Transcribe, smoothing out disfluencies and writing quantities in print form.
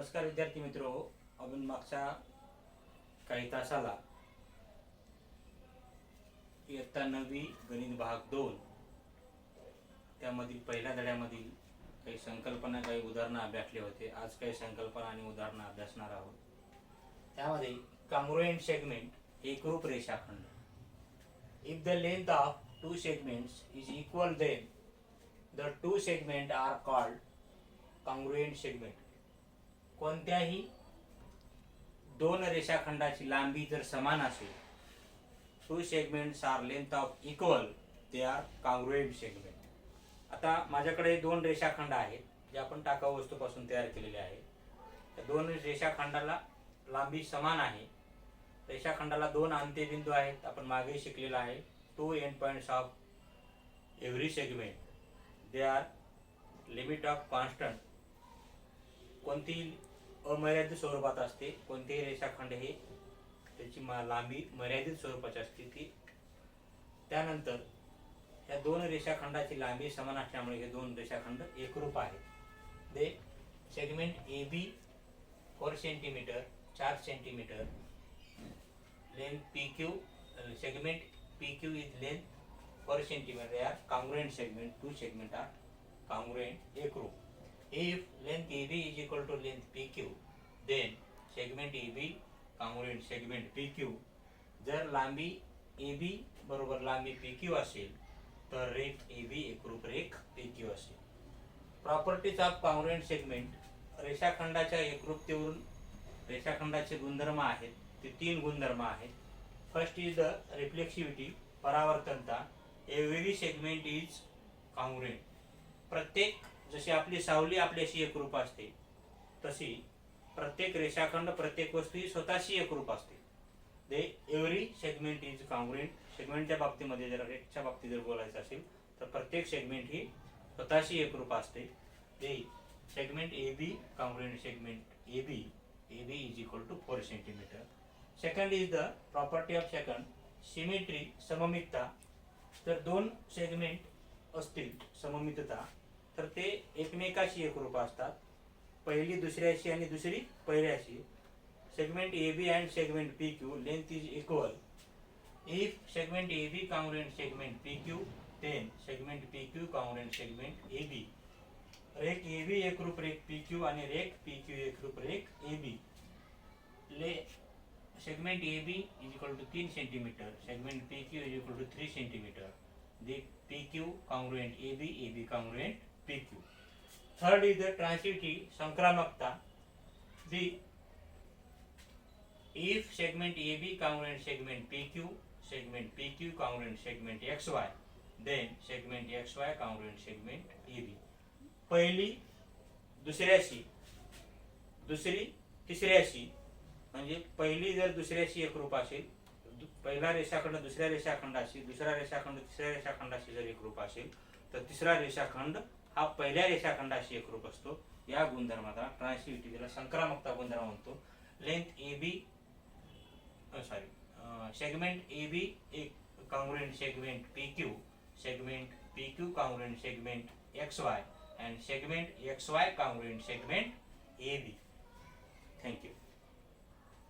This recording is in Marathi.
नमस्कार विद्यार्थी मित्रो, आपण मागच्या काही तासाला इयत्ता 9वी गणित भाग 2 त्यामधील पहिल्या धड्यामधील काही संकल्पना, काही उदाहरणं अभ्यासले होते. आज काही संकल्पना आणि उदाहरणं अभ्यासणार आहोत. त्यामध्ये कॉन्ग्रुएंट सेगमेंट, एकरूप रेषाखंड. If the length of two segments is equal, then the two segments are called congruent segment. कोणत्याही दोन रेषाखंडाची लांबी जर समान असेल, two segments are length of equal, they are congruent segment. आता माझ्याकडे दोन रेषाखंड आहेत जे आपण टाकाऊ वस्तूपासून तयार केलेले आहेत. त्या दोन रेषाखंडाला लांबी समान आहे. रेषाखंडाला दोन अंत्यबिंदू आहेत, आपण मागे शिकलेला आहे. Two end points of every segment, they are limit of constant. कोणती अमर्यादित स्वरूपात असते, कोणतेही रेषाखंड हे त्याची लांबी मर्यादित स्वरूपाची असते ती. त्यानंतर या दोन रेषाखंडाची लांबी समान असल्यामुळे हे दोन रेषाखंड एकरूप आहेत. The segment AB 4 centimetre, 4 centimetre, length PQ, segment PQ is length 4 centimeter. They are congruent segment. Two segment are congruent, एकरूप. If length AB is equal to length PQ, then segment AB congruent segment PQ. जर लांबी AB बरोबर लांबी PQ असेल तर रेख AB एकरूप रेख PQ असेल. Properties of congruent segment. रेषाखंडाच्या एकरूपतेवरून रेषाखंडाचे गुणधर्म आहेत. ते 3 गुणधर्म आहेत. फर्स्ट इज द रिफ्लेक्सिव्हिटी, परावर्तनता. Every segment is congruent. प्रत्येक, जशी आपली सावली आपल्याशी एकरूप असते तशी प्रत्येक रेषाखंड, प्रत्येक वस्तू ही स्वतःशी एकरूप असते. दे एव्हरी सेगमेंट इज कॉन्ग्रुएंट. सेगमेंटच्या बाबतीमध्ये जर रेखच्या बाबतीत जर बोलायचं असेल तर प्रत्येक सेगमेंट ही स्वतःशी एकरूप असते. The segment AB congruent segment AB is equal to 4 centimetre. Second is the property of second, symmetry, सममितता. तर दोन सेगमेंट असतील सममितता तर ते एकमेकाशी एकरूप असतात. पहिली दुसऱ्याशी आणि दुसरी पहिल्याशी. Segment AB and segment PQ length is equal. If segment AB congruent segment PQ, then segment PQ congruent segment AB. रेख AB एकरूप रेख PQ आणि रेख PQ एकरूप रेख AB. ले segment AB is equal to 3 centimeter, segment PQ is equal to 3 centimeter. The PQ congruent AB, AB congruent PQ. Third is the transitivity, संक्रामकता. The if segment AB congruent segment PQ, segment PQ congruent segment XY, then segment XY congruent segment AB. पहिली दुसऱ्याशी, दुसरी तिसऱ्याशी. म्हणजे पहिली जर दुसऱ्याशी एकरूप असेल, पहिला रेषाखंड दुसऱ्या रेषाखंडाशी, दुसरा रेषाखंड तिसऱ्या रेषाखंडाशी जर एकरूप असेल तर तिसरा रेषाखंड हा पहिल्या रेषाखंडाशी एकरूप असतो. या गुणधर्माला ट्रान्सिटिव्हिटीला संक्रामकता गुणधर्म म्हणतो. लेंथ AB सेगमेंट AB एक congruent segment PQ, segment PQ congruent segment XY and segment XY congruent segment AB. Thank you.